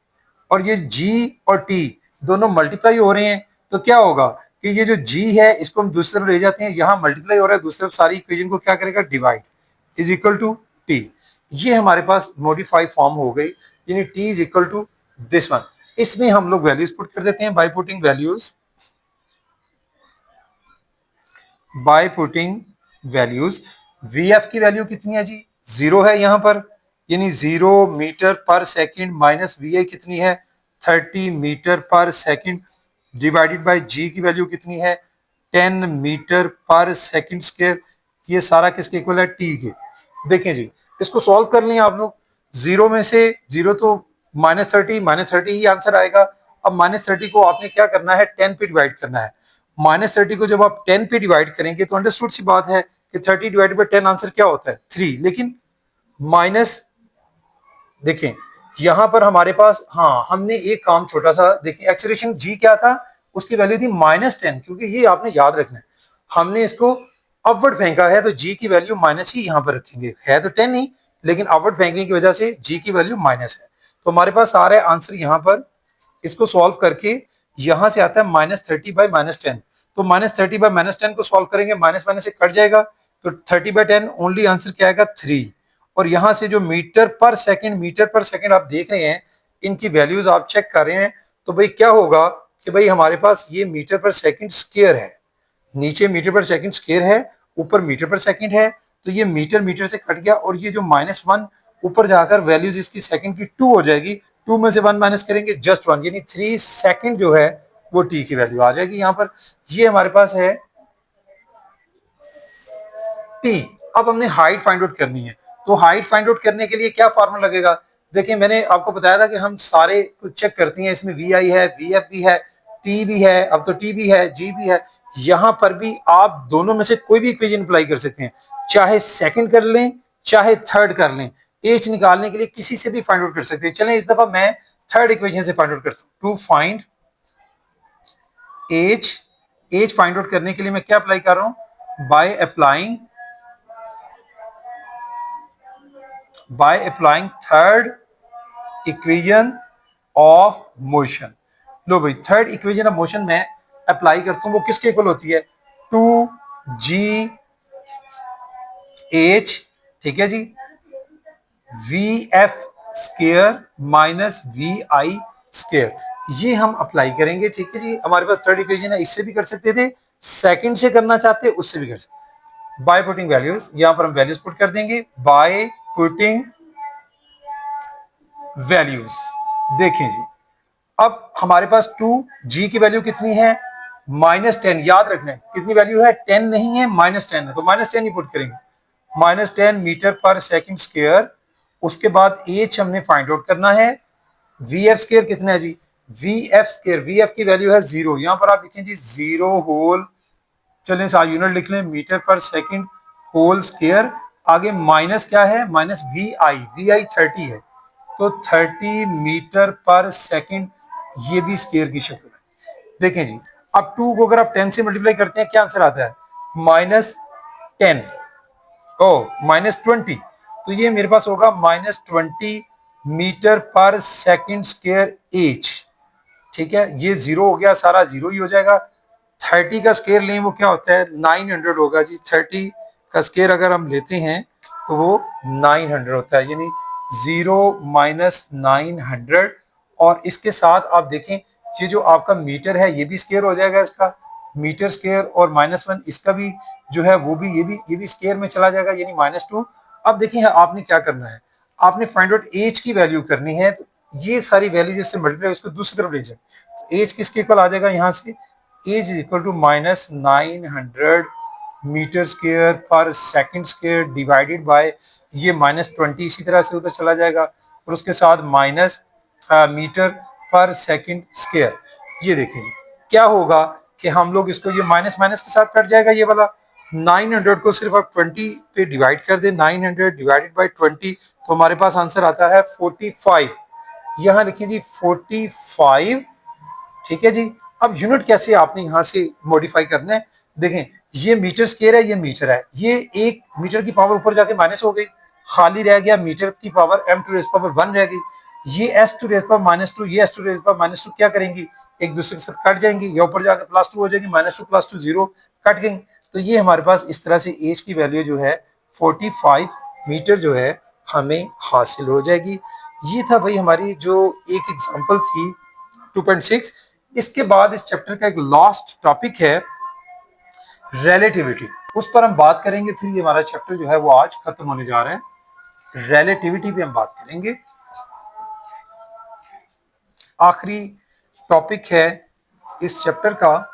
और ये जी और टी दोनों मल्टीप्लाई हो रहे हैं, तो क्या होगा कि ये जो जी है इसको हम दूसरी तरफ ले जाते हैं, यहाँ मल्टीप्लाई हो रहा है, दूसरी तरफ सारी इक्वेशन को क्या करेगा, divide, is equal to t. ये हमारे पास मॉडिफाइड फॉर्म हो गई, यानी t is equal to this one. इसमें हम लोग वैल्यूज पुट कर देते हैं by putting values, by putting values. V F की वैल्यू कितनी है जी, 0 है यहाँ पर, यानी 0 मीटर पर सेकंड, माइनस वी आई कितनी है, 30 मीटर पर सेकंड, डिवाइडेड बाय जी की वैल्यू कितनी है, 10 मीटर पर सेकंड स्क्वायर। ये सारा किसके इक्वल है, टी के। देखें जी, इसको सॉल्व कर लें आप लोग। 0 में से 0 तो -30 ही आंसर आएगा। अब -30 को आपने क्या करना है, 10 पे डिवाइड करना है। -30 को जब आप 10 पे डिवाइड करेंगे तो अंडरस्टूड सी बात है कि 30 डिवाइडेड बाय 10 आंसर क्या होता है, 3। लेकिन माइनस, देखें यहां पर हमारे पास, हाँ हमने एक काम छोटा सा, देखिए एक्सेलरेशन जी क्या था, उसकी वैल्यू थी -10, क्योंकि ये आपने याद रखना है, हमने इसको अपवर्ड फेंका है तो जी की वैल्यू माइनस ही यहां पर रखेंगे, है तो 10 ही, लेकिन अपवर्ड फेंकने की वजह से जी की वैल्यू माइनस है। तो हमारे पास आ रहा है आंसर यहाँ पर, इसको सॉल्व करके यहां से आता है -30/-10। तो -30/-10 को सॉल्व करेंगे, माइनस माइनस से कट जाएगा, तो 30/10 ओनली आंसर क्या आएगा 3। और यहां से जो मीटर पर सेकंड आप देख रहे हैं, इनकी वैल्यूज आप चेक कर रहे हैं, तो भाई क्या होगा कि भाई हमारे पास ये मीटर पर सेकंड स्क्वायर है, नीचे मीटर पर सेकंड स्क्वायर है, ऊपर मीटर पर सेकंड है, तो ये मीटर मीटर से कट गया, और ये जो -1 ऊपर जाकर वैल्यूज इसकी सेकंड की 2 हो जाएगी, 2 में से 1 माइनस करेंगे जस्ट 1, यानी 3 सेकंड जो है वो टी की वैल्यू आ जाएगी यहाँ पर। ये हमारे पास है टी। अब हमने हाइट फाइंड आउट करनी है, तो हाइट फाइंड आउट करने के लिए क्या फार्मूला लगेगा? देखिए मैंने आपको बताया था कि हम सारे कुछ चेक करते हैं, इसमें वी आई है, वी एफ भी है, टी भी है, अब तो टी भी है, जी भी है। यहां पर भी आप दोनों में से कोई भी इक्वेशन अप्लाई कर सकते हैं, चाहे सेकंड कर लें चाहे थर्ड कर लें, एच निकालने के लिए किसी से भी फाइंड आउट कर सकते हैं। चलें इस दफा मैं थर्ड इक्वेशन से फाइंड आउट करता हूं। To find H, H find out करने के लिए मैं क्या अप्लाई कर रहा हूं? By applying third equation of motion. लो भाई, थर्ड इक्वेशन ऑफ मोशन में अप्लाई करता हूं, वो किसके इक्वल होती है? 2g h, ठीक है जी, V F square minus V I square, ये हम अप्लाई करेंगे। ठीक है जी, हमारे पास थर्ड इक्वेशन है, इससे भी कर सकते थे, सेकंड से करना चाहते उससे भी कर सकते। बाय पुटिंग वैल्यूज, यहां पर हम वैल्यूज पुट कर देंगे, बाय पुटिंग वैल्यूज। देखें जी, अब हमारे पास 2g की वैल्यू कितनी है? -10। याद रखना है कितनी वैल्यू है, 10 नहीं है, -10 है, तो -10 ही पुट करेंगे, -10 मीटर पर सेकंड स्क्वायर। उसके बाद एच हमने फाइंड आउट करना है, वी एफ स्क्वायर कितना है जी? V F square, V F की वैल्यू है 0, यहां पर आप लिखें जी 0 होल, चलें सारे यूनिट लिख लें, मीटर पर सेकंड होल स्क्वायर, आगे माइनस क्या है? माइनस वी आई 30 है, तो 30 मीटर पर सेकंड, ये भी स्क्वायर की शक्ल है। देखें जी, अब 2 को अगर आप 10 से मल्टीप्लाई करते हैं, क्या आंसर आता है? -10, ओ -20, तो ये मेरे पास होगा -20 मीटर पर सेकंड स्क्वायर एच। ठीक है, ये 0 हो गया, सारा 0 ही हो जाएगा। 30 का स्क्वायर लें, वो क्या होता है? 900 होगा जी। 30 का स्क्वायर अगर हम लेते हैं तो वो 900 होता है, यानी 0 माइनस 900। और इसके साथ आप देखें, ये जो आपका मीटर है ये भी स्क्वायर हो जाएगा, इसका मीटर स्क्वायर, और -1 इसका भी जो है वो भी, ये भी स्क्वायर में चला जाएगा, यानी -2। अब देखिए आपने क्या करना है, आपने फाइंड आउट एच की वैल्यू करनी है, तो ये सारी वैल्यू जिससे मल्टीप्लाई उसको दूसरी तरफ ले जाए, तो एच किसके इक्वल आ जाएगा? यहाँ से h is equal to -900 metre square per second square divided by ये -20, इसी तरह से उधर चला जाएगा, और उसके साथ माइनस मीटर पर सेकंड स्क्वायर। ये देखिए जी, क्या होगा कि हम लोग इसको, ये माइनस माइनस के साथ कट जाएगा, ये वाला 900 को सिर्फ आप 20 पे डिवाइड कर दें, 900 डिवाइडेड बाय 20, तो हमारे पास आंसर आता है 45। यहाँ लिखिए जी 45। ठीक है जी, अब यूनिट कैसे आपने यहाँ से मॉडिफाई करना है? देखें, ये मीटर स्क्वायर है, ये मीटर है, ये एक मीटर की पावर ऊपर जाके माइनस हो गई, खाली रह गया मीटर की power m to raise power 1 रह गई, ये s टू रेज़ पावर -2, ये s टू रेज़ पावर -2 क्या करेंगी? एक दूसरे के साथ कट जाएंगी, या ऊपर जाकर +2 हो जाएगी, -2 +2 0, कट गई। तो ये हमारे पास इस तरह से एच की वैल्यू जो है 45 मीटर जो है हमें हासिल हो जाएगी। ये था भाई हमारी जो एक एग्जांपल थी 2.6। इसके बाद इस चैप्टर का एक लास्ट टॉपिक है रिलेटिविटी, उस पर हम बात करेंगे, फिर ये हमारा चैप्टर जो है वो आज खत्म होने जा रहा है। रिलेटिविटी पे हम बात करेंगे, आखिरी टॉपिक है इस चैप्टर का,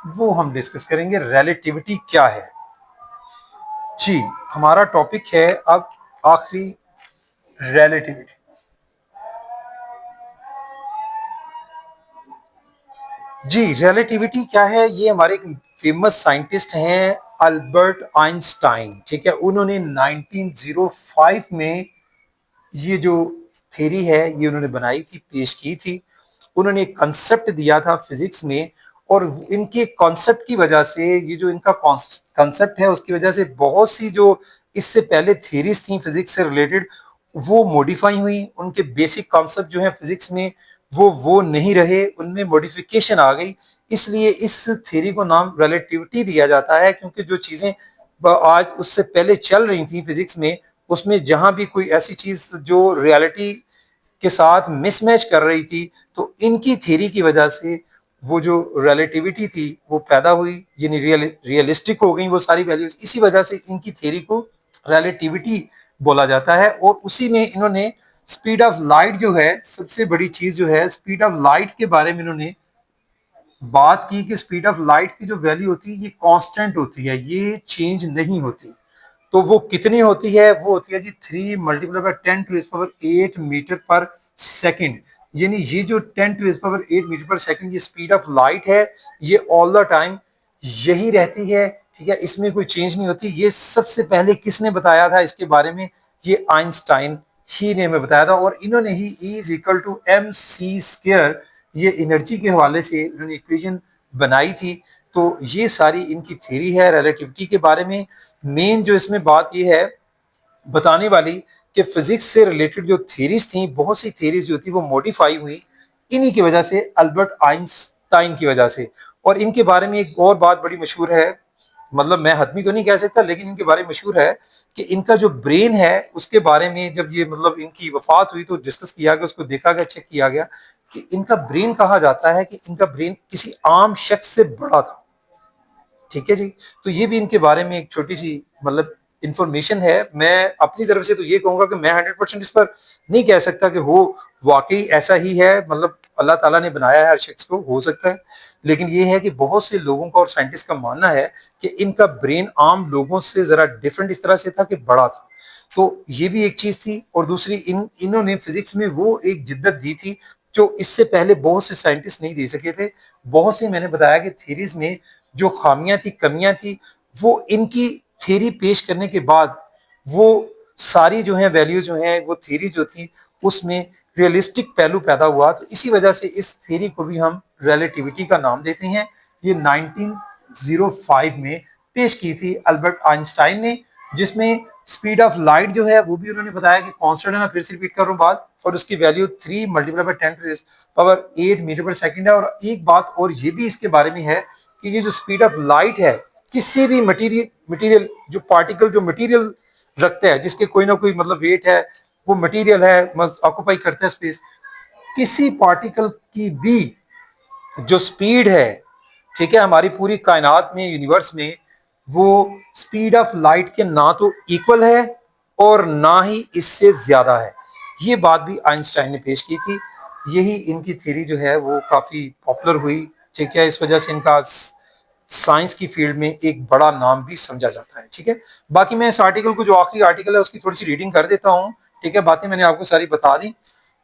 वो हम डिस्कस करेंगे रिलेटिविटी क्या है जी। हमारा टॉपिक है अब आखिरी, रिलेटिविटी। जी, रिलेटिविटी क्या है? ये हमारे एक फेमस साइंटिस्ट हैं अल्बर्ट आइंस्टाइन। ठीक है, उन्होंने 1905 में ये जो थ्योरी है ये उन्होंने बनाई थी, पेश की थी। उन्होंने एक कंसेप्ट दिया था फिजिक्स में, और इनके कॉन्सेप्ट की वजह से, ये जो इनका कंसेप्ट है उसकी वजह से बहुत सी जो इससे पहले थ्योरीज थी फिजिक्स से रिलेटेड वो मॉडिफाई हुई, उनके बेसिक कॉन्सेप्ट जो है फिजिक्स में वो नहीं रहे, उनमें मॉडिफिकेशन आ गई। इसलिए इस थ्योरी को नाम रिलेटिविटी दिया जाता है, क्योंकि जो चीज़ें आज उससे पहले चल रही थी फिजिक्स में, उसमें जहां भी कोई ऐसी चीज जो रियलिटी के साथ मिसमैच कर रही थी, तो इनकी थ्योरी की वजह से वो जो रिलेटिविटी थी वो पैदा हुई, यानी रियलिस्टिक हो गई वो सारी वैल्यूज। इसी वजह से इनकी थ्योरी को रिलेटिविटी बोला जाता है। और उसी में इन्होंने स्पीड ऑफ लाइट जो है, सबसे बड़ी चीज जो है, स्पीड ऑफ लाइट के बारे में इन्होंने बात की कि स्पीड ऑफ लाइट की जो वैल्यू होती है ये कांस्टेंट होती है, ये चेंज नहीं होती। तो वो कितनी होती है? वो होती है जी 3 मल्टीप्लाई बाय 10⁸ मीटर पर सेकंड। यानी ये जो 10⁸ मीटर पर सेकंड ये स्पीड ऑफ लाइट है, ये ऑल द टाइम यही रहती है। ठीक है, इसमें कोई चेंज नहीं होती। ये सबसे पहले किसने बताया था इसके बारे में? ये आइंस्टाइन ही ने हमें बताया था। और इन्होंने ही E is equal to mc² ये एनर्जी के हवाले से इन्होंने इक्वेशन बनाई थी। तो ये सारी इनकी थ्योरी है रिलेटिविटी के बारे में। मेन जो इसमें बात ये है बताने वाली कि फिजिक्स से रिलेटेड जो थ्योरीज थी, बहुत सी थ्योरीज जो थी वो मॉडिफाई हुई इन्हीं की वजह से, अल्बर्ट आइंस्टाइन की वजह से। और इनके बारे में एक और बात बड़ी मशहूर है, मतलब मैं हतमी तो नहीं कह सकता, लेकिन इनके बारे में मशहूर है कि इनका जो ब्रेन है उसके बारे में जब ये मतलब इनकी वफात हुई तो डिस्कस किया गया, उसको देखा गया, चेक किया गया कि इनका ब्रेन कहा जाता है कि इनका ब्रेन किसी आम शख्स से बड़ा था। ठीक है जी। तो ये भी इनके बारे में एक छोटी सी मतलब इंफॉर्मेशन है। मैं अपनी तरफ से तो ये कहूंगा कि मैं 100% इस पर नहीं कह सकता कि हो वाकई ऐसा ही है, मतलब अल्लाह ताला ने बनाया है हर शख्स को, हो सकता है। लेकिन ये है कि बहुत से लोगों का और साइंटिस्ट का मानना है कि इनका ब्रेन आम लोगों से जरा डिफरेंट इस तरह से था कि बड़ा था। तो ये भी एक चीज थी। और दूसरी, इन्होंने फिजिक्स में वो एक जिद्दत दी थी जो इससे पहले बहुत से साइंटिस्ट नहीं दे सके थे। बहुत सी मैंने बताया कि थीरीज में जो खामियां थी, कमियां थी, वो इनकी थ्योरी पेश करने के बाद वो सारी जो है वैल्यू जो है वो थ्योरी जो थी उसमें रियलिस्टिक पहलू पैदा हुआ। तो इसी वजह से इस थ्योरी को भी हम रिलेटिविटी का नाम देते हैं। ये 1905 में पेश की थी अल्बर्ट आइंस्टाइन ने, जिसमें स्पीड ऑफ लाइट जो है वो भी उन्होंने बताया कि कांस्टेंट है। मैं फिर से रिपीट कर रहा हूँ बात, और उसकी वैल्यू 3 मल्टीप्लाई बाय 10⁸ मीटर पर सेकंड है। और एक बात और ये भी इसके बारे में है कि ये जो स्पीड ऑफ लाइट है, किसी भी मटेरियल जो पार्टिकल जो मटेरियल रखता है, जिसके कोई ना कोई मतलब वेट है, वो मटेरियल है, ऑक्यूपाई करता है स्पेस, किसी पार्टिकल की भी जो स्पीड है, ठीक है, हमारी पूरी कायनात में, यूनिवर्स में, वो स्पीड ऑफ लाइट के ना तो इक्वल है और ना ही इससे ज्यादा है। ये बात भी आइंस्टाइन ने पेश की थी। यही इनकी थ्योरी जो है वो काफी पॉपुलर हुई। ठीक है, इस वजह से इनका साइंस की फील्ड में एक बड़ा नाम भी समझा जाता है। ठीक है, बाकी मैं इस आर्टिकल को, जो आखिरी आर्टिकल है, उसकी थोड़ी सी रीडिंग कर देता हूँ। ठीक है, बातें मैंने आपको सारी बता दी।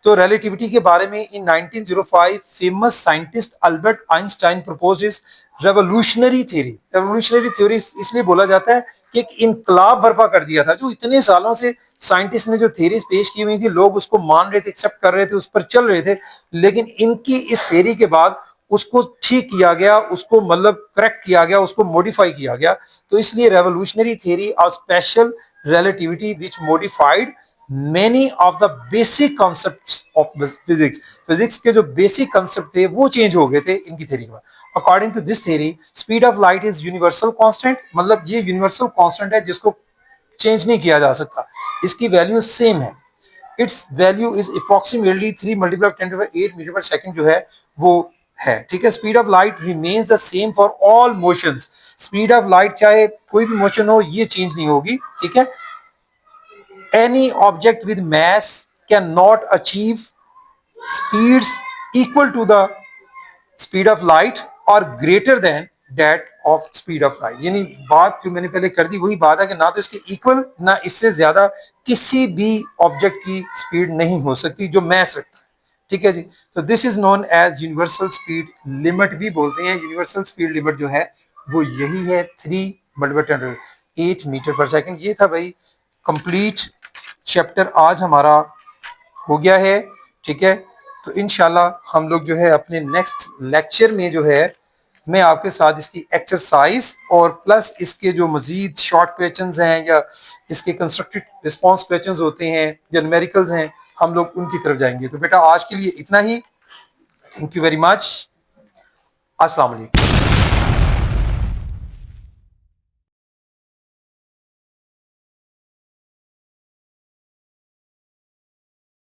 तो रिलेटिविटी के बारे में इन 1905 famous scientist Albert Einstein proposes revolutionary theory. Revolutionary theory इसलिए बोला जाता है कि एक इनकलाब बर्पा कर दिया था। जो इतने सालों से साइंटिस्ट ने जो थ्योरीज पेश की हुई थी, लोग उसको मान रहे थे, एक्सेप्ट कर रहे थे, उस पर चल रहे थे, लेकिन इनकी इस थ्योरी के बाद उसको ठीक किया गया, उसको मतलब करेक्ट किया गया, उसको मॉडिफाई किया गया। तो इसलिए रेवोल्यूशनरी थ्योरी और special relativity which modified many of the basic concepts of physics. Physics के जो बेसिक कॉन्सेप्ट थे वो चेंज हो गए थे इनकी थ्योरी के बाद। According to this theory, speed of light is universal constant, मतलब ये यूनिवर्सल कांस्टेंट है जिसको चेंज नहीं किया जा सकता, इसकी वैल्यू सेम है। Its value is approximately 3 multiply 10⁸ metre पर सेकंड जो है वो है। ठीक है, speed of light remains the same for all motions. Speed of light चाहे कोई भी मोशन हो, ये चेंज नहीं होगी। ठीक है, any object with mass cannot achieve speeds equal to the speed of light or greater than that of speed of light। यानी बात जो मैंने पहले कर दी वही बात है कि ना तो इसके इक्वल ना इससे ज्यादा किसी भी ऑब्जेक्ट की स्पीड नहीं हो सकती जो मैस रखता है। ठीक है जी। तो this is known as universal speed limit भी बोलते हैं। यूनिवर्सल स्पीड लिमिट जो है वो यही है 3 मल्टीप्लाई 10⁸ मीटर पर सेकंड। ये था भाई कंप्लीट चैप्टर आज हमारा हो गया है। ठीक है, तो इंशाल्लाह हम लोग जो है अपने नेक्स्ट लेक्चर में जो है मैं आपके साथ इसकी एक्सरसाइज और प्लस इसके जो मजीद शॉर्ट क्वेश्चंस हैं या इसके कंस्ट्रक्टेड रिस्पांस क्वेश्चंस होते हैं या न्यूमेरिकल्स हैं, हम लोग उनकी तरफ जाएंगे। तो बेटा आज के लिए इतना ही। Thank you very much. अस्सलाम वालेकुम।